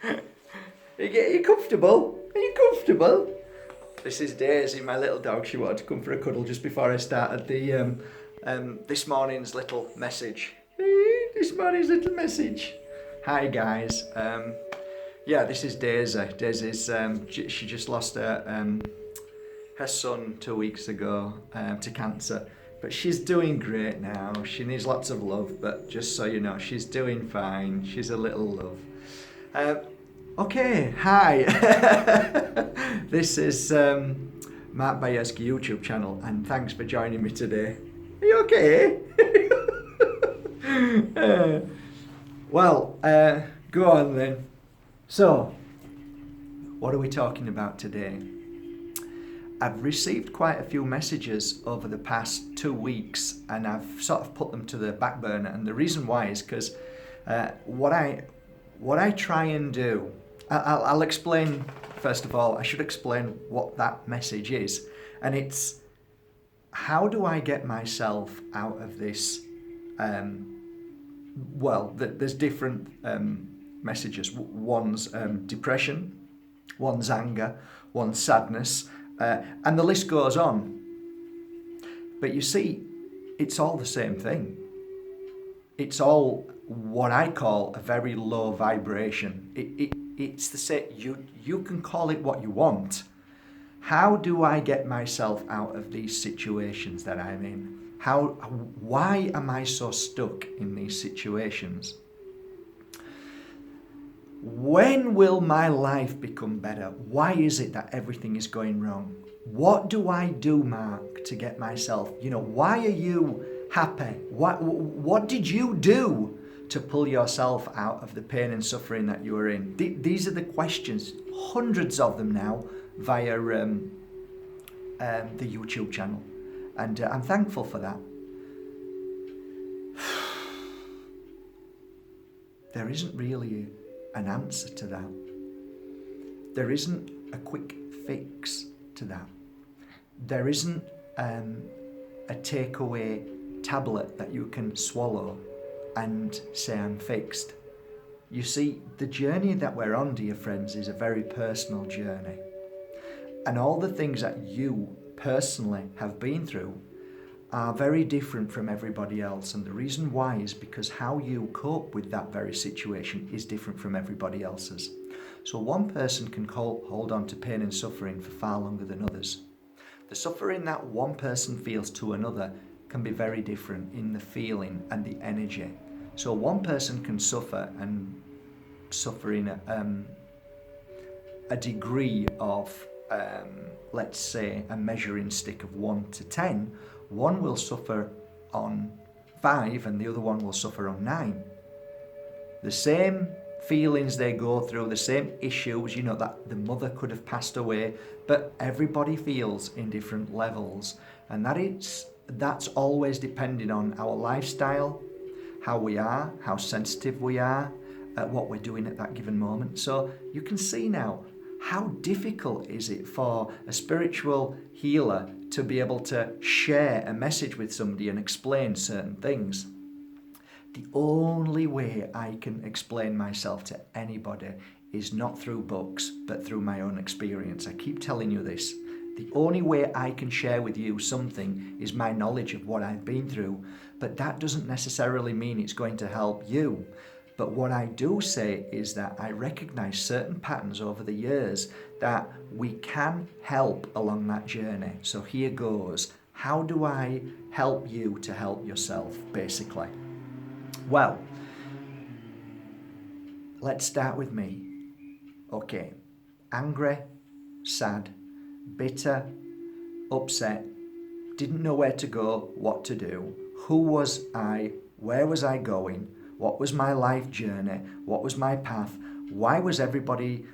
Are you comfortable? Are you comfortable? This is Daisy, my little dog. She wanted to come for a cuddle just before I started this morning's little message. This morning's little message. Hi guys. Yeah, this is Daisy. Daisy's she just lost her son 2 weeks ago to cancer, but she's doing great now. She needs lots of love, but just so you know, she's doing fine. She's a little love. Okay, hi. This is Mark Bayersky YouTube channel, and thanks for joining me today. Are you okay? Go on then. So, what are we talking about today? I've received quite a few messages over the past 2 weeks, and I've sort of put them to the back burner. And the reason why is because what I try and do, I'll explain. First of all, I should explain what that message is, and it's how do I get myself out of this? There's different messages. One's depression, one's anger, one's sadness. And the list goes on. But you see, it's all the same thing. It's all what I call a very low vibration. It's the same. You can call it what you want. How do I get myself out of these situations that I'm in? Why am I so stuck in these situations? When will my life become better? Why is it that everything is going wrong? What do I do, Mark, to get myself, why are you happy? What did you do to pull yourself out of the pain and suffering that you are in? These are the questions, hundreds of them now, via the YouTube channel. And I'm thankful for that. There isn't really an answer to that. There isn't a quick fix to that. There isn't a takeaway tablet that you can swallow and say I'm fixed. You see, the journey that we're on, dear friends, is a very personal journey. And all the things that you personally have been through are very different from everybody else, and the reason why is because how you cope with that very situation is different from everybody else's. So one person can hold on to pain and suffering for far longer than others. The suffering that one person feels to another can be very different in the feeling and the energy. So one person can suffer in a degree of, let's say, a measuring stick of 1 to 10, one will suffer on 5 and the other one will suffer on 9. The same feelings they go through, the same issues, that the mother could have passed away, but everybody feels in different levels. And that's always depending on our lifestyle, how we are, how sensitive we are, what we're doing at that given moment. So you can see now, how difficult is it for a spiritual healer to be able to share a message with somebody and explain certain things? The only way I can explain myself to anybody is not through books, but through my own experience. I keep telling you this. The only way I can share with you something is my knowledge of what I've been through, but that doesn't necessarily mean it's going to help you. But what I do say is that I recognize certain patterns over the years that we can help along that journey. So here goes. How do I help you to help yourself, basically? Well, let's start with me. Okay, angry, sad, bitter, upset, didn't know where to go, what to do. Who was I? Where was I going? What was my life journey? What was my path? Why was everybody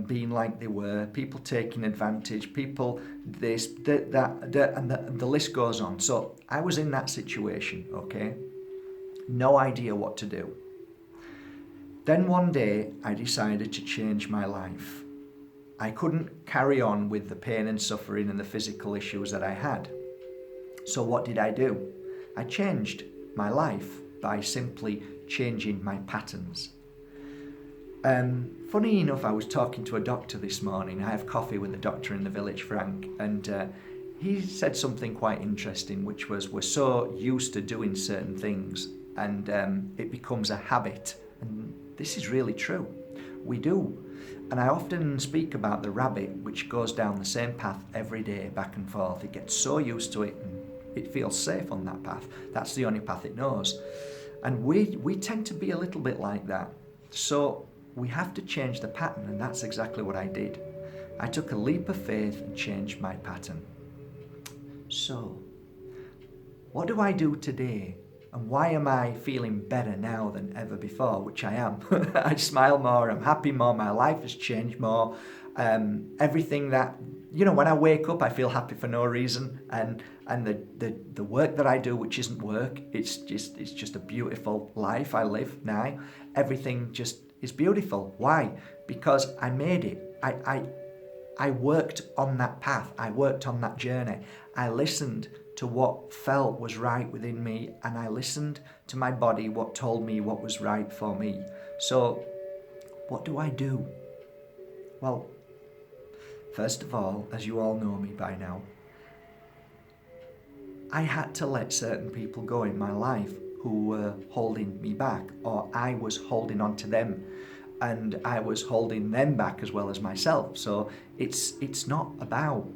being like they were? People taking advantage, people this, that, and the list goes on. So I was in that situation, okay? No idea what to do. Then one day I decided to change my life. I couldn't carry on with the pain and suffering and the physical issues that I had. So what did I do? I changed my life by simply changing my patterns. Funny enough, I was talking to a doctor this morning. I have coffee with the doctor in the village, Frank, and he said something quite interesting, which was we're so used to doing certain things and it becomes a habit. And this is really true. We do. And I often speak about the rabbit which goes down the same path every day, back and forth. It gets so used to it and it feels safe on that path. That's the only path it knows. And we tend to be a little bit like that. So we have to change the pattern, and that's exactly what I did. I took a leap of faith and changed my pattern. So, what do I do today? And why am I feeling better now than ever before, which I am? I smile more, I'm happy more, my life has changed more. Everything that, when I wake up, I feel happy for no reason. And the work that I do, which isn't work, it's just a beautiful life I live now. Everything just is beautiful. Why? Because I made it. I worked on that path. I worked on that journey. I listened to what felt was right within me, and I listened to my body, what told me what was right for me. So, what do I do? Well, first of all, as you all know me by now, I had to let certain people go in my life who were holding me back, or I was holding on to them, and I was holding them back as well as myself. So it's not about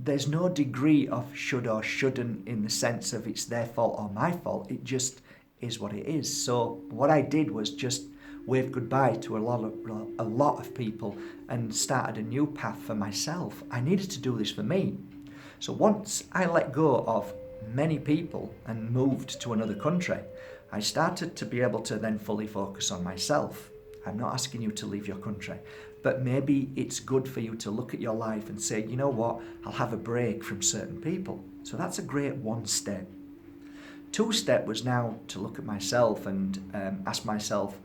there's no degree of should or shouldn't in the sense of it's their fault or my fault. It just is what it is. So what I did was just wave goodbye to a lot of people and started a new path for myself. I needed to do this for me. So once I let go of many people and moved to another country, I started to be able to then fully focus on myself. I'm not asking you to leave your country, but maybe it's good for you to look at your life and say, you know what, I'll have a break from certain people. So that's a great one step. 2 step was now to look at myself and ask myself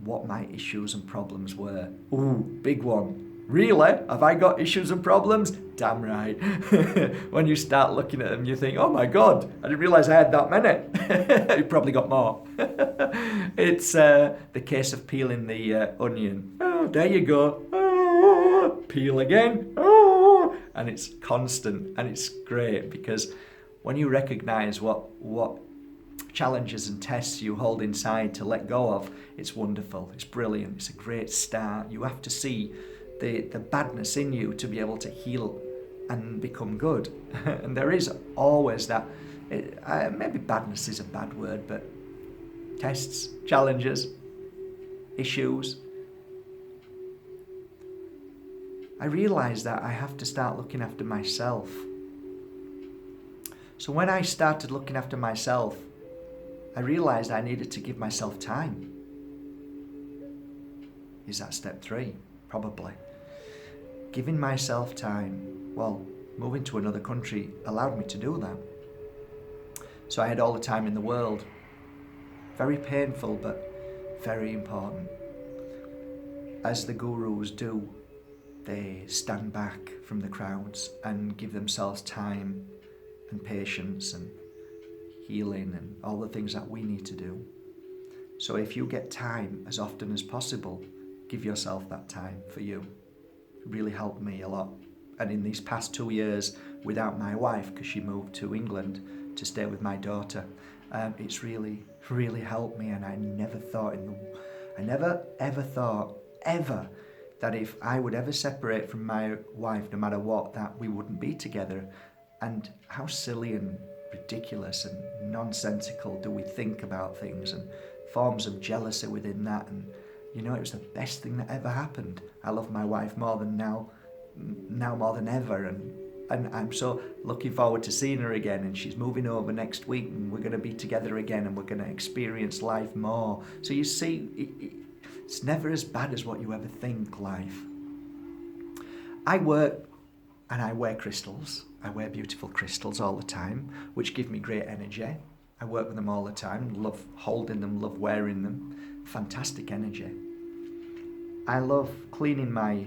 what my issues and problems were. Ooh, big one. Really? Have I got issues and problems? Damn right. When you start looking at them, you think, oh my God, I didn't realise I had that many. You probably got more. It's the case of peeling the onion. Oh, there you go. Oh, peel again. Oh, and it's constant, and it's great because when you recognise what challenges and tests you hold inside to let go of, it's wonderful, it's brilliant, it's a great start. You have to see the badness in you to be able to heal and become good. And there is always that, maybe badness is a bad word, but tests, challenges, issues. I realised that I have to start looking after myself. So when I started looking after myself, I realised I needed to give myself time. Is that step 3? Probably. Giving myself time. Well, moving to another country allowed me to do that. So I had all the time in the world. Very painful, but very important. As the gurus do, they stand back from the crowds and give themselves time and patience and healing and all the things that we need to do. So if you get time as often as possible, give yourself that time for you. It really helped me a lot. And in these past 2 years without my wife, because she moved to England to stay with my daughter, it's really helped me. And I never ever thought that if I would ever separate from my wife, no matter what, that we wouldn't be together. And how silly and ridiculous and nonsensical do we think about things, and forms of jealousy within that. And it was the best thing that ever happened. I love my wife more than now more than ever, and I'm so looking forward to seeing her again. And she's moving over next week, and we're going to be together again, and we're going to experience life more. So you see, it's never as bad as what you ever think, life. I work and I wear crystals. I wear beautiful crystals all the time, which give me great energy. I work with them all the time, love holding them, love wearing them. Fantastic energy. I love cleaning my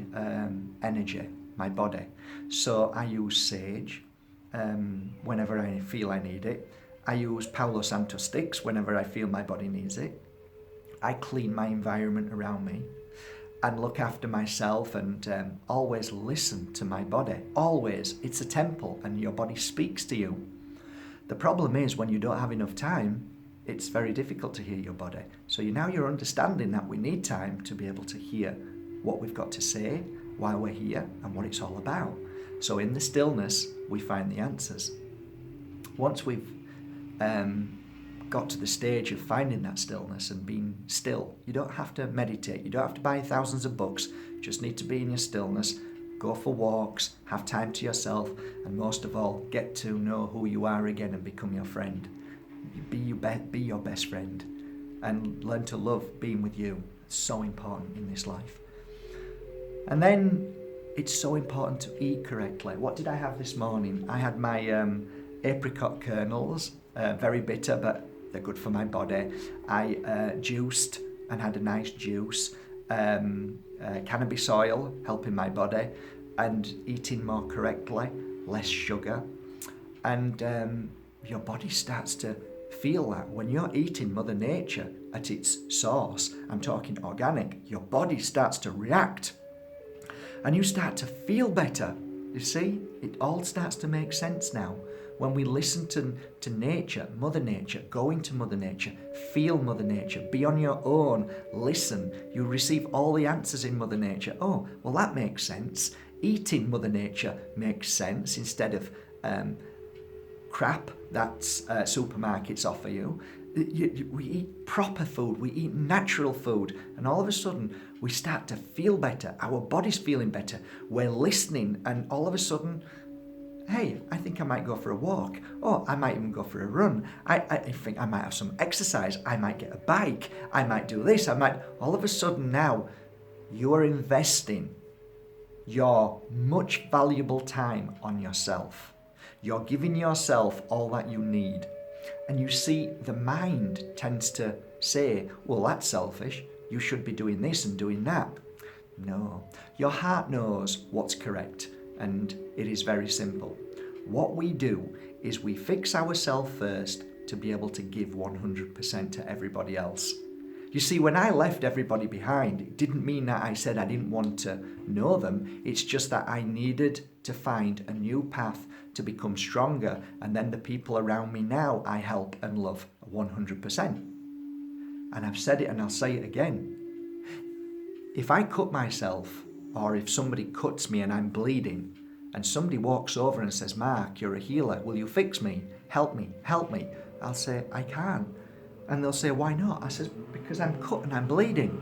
energy, my body. So I use sage whenever I feel I need it. I use Palo Santo sticks whenever I feel my body needs it. I clean my environment around me and look after myself, and always listen to my body. Always. It's a temple and your body speaks to you. The problem is when you don't have enough time, it's very difficult to hear your body. So now you're understanding that we need time to be able to hear what we've got to say, why we're here, and what it's all about. So in the stillness, we find the answers. Once we've got to the stage of finding that stillness and being still, you don't have to meditate, you don't have to buy thousands of books, you just need to be in your stillness, go for walks, have time to yourself, and most of all, get to know who you are again and become your friend. Be your best friend and learn to love being with you. It's so important in this life. And then it's so important to eat correctly. What did I have this morning? I had my apricot kernels, very bitter, but they're good for my body. I juiced and had a nice juice. Cannabis oil, helping my body, and eating more correctly, less sugar. And your body starts to feel that. When you're eating Mother Nature at its source, I'm talking organic, your body starts to react. And you start to feel better. You see, it all starts to make sense now. When we listen to nature, Mother Nature, go into Mother Nature, feel Mother Nature, be on your own, listen, you receive all the answers in Mother Nature. Oh, well, that makes sense. Eating Mother Nature makes sense instead of crap that supermarkets offer you. We eat proper food, we eat natural food, and all of a sudden we start to feel better. Our body's feeling better. We're listening, and all of a sudden, hey, I think I might go for a walk. Oh, I might even go for a run. I think I might have some exercise. I might get a bike. I might do this. All of a sudden now, you're investing your much valuable time on yourself. You're giving yourself all that you need. And you see, the mind tends to say, well, that's selfish. You should be doing this and doing that. No, your heart knows what's correct. And it is very simple. What we do is we fix ourselves first to be able to give 100% to everybody else. You see, when I left everybody behind, it didn't mean that I said I didn't want to know them. It's just that I needed to find a new path to become stronger. And then the people around me now, I help and love 100%. And I've said it and I'll say it again. If I cut myself, or if somebody cuts me and I'm bleeding, and somebody walks over and says, Mark, you're a healer, will you fix me? Help me, help me. I'll say, I can't. And they'll say, why not? I says, because I'm cut and I'm bleeding.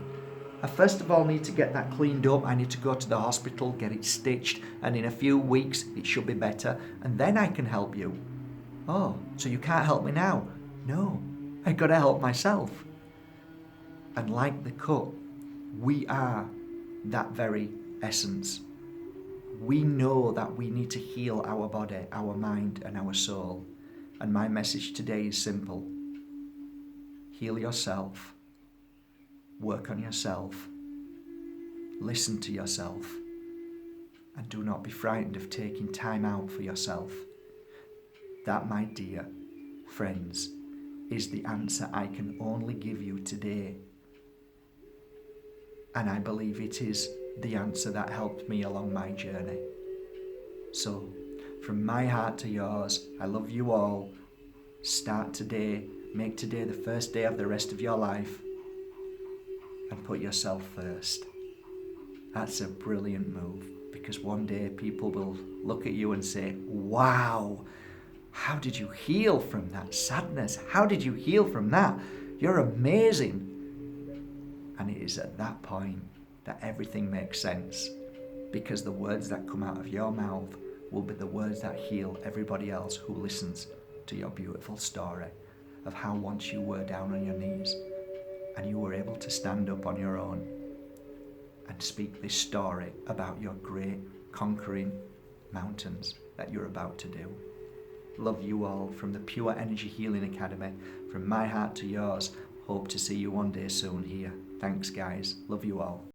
I first of all need to get that cleaned up. I need to go to the hospital, get it stitched, and in a few weeks it should be better, and then I can help you. Oh, so you can't help me now? No, I gotta help myself. And like the cut, we are that very essence. We know that we need to heal our body, our mind, and our soul. And my message today is simple. Heal yourself. Work on yourself. Listen to yourself. And do not be frightened of taking time out for yourself. That, my dear friends, is the answer I can only give you today. And I believe it is the answer that helped me along my journey. So, from my heart to yours, I love you all. Start today. Make today the first day of the rest of your life. And put yourself first. That's a brilliant move, because one day people will look at you and say, wow, how did you heal from that sadness? How did you heal from that? You're amazing. And it is at that point that everything makes sense, because the words that come out of your mouth will be the words that heal everybody else who listens to your beautiful story of how once you were down on your knees and you were able to stand up on your own and speak this story about your great conquering mountains that you're about to do. Love you all from the Pure Energy Healing Academy. From my heart to yours. Hope to see you one day soon here. Thanks, guys. Love you all.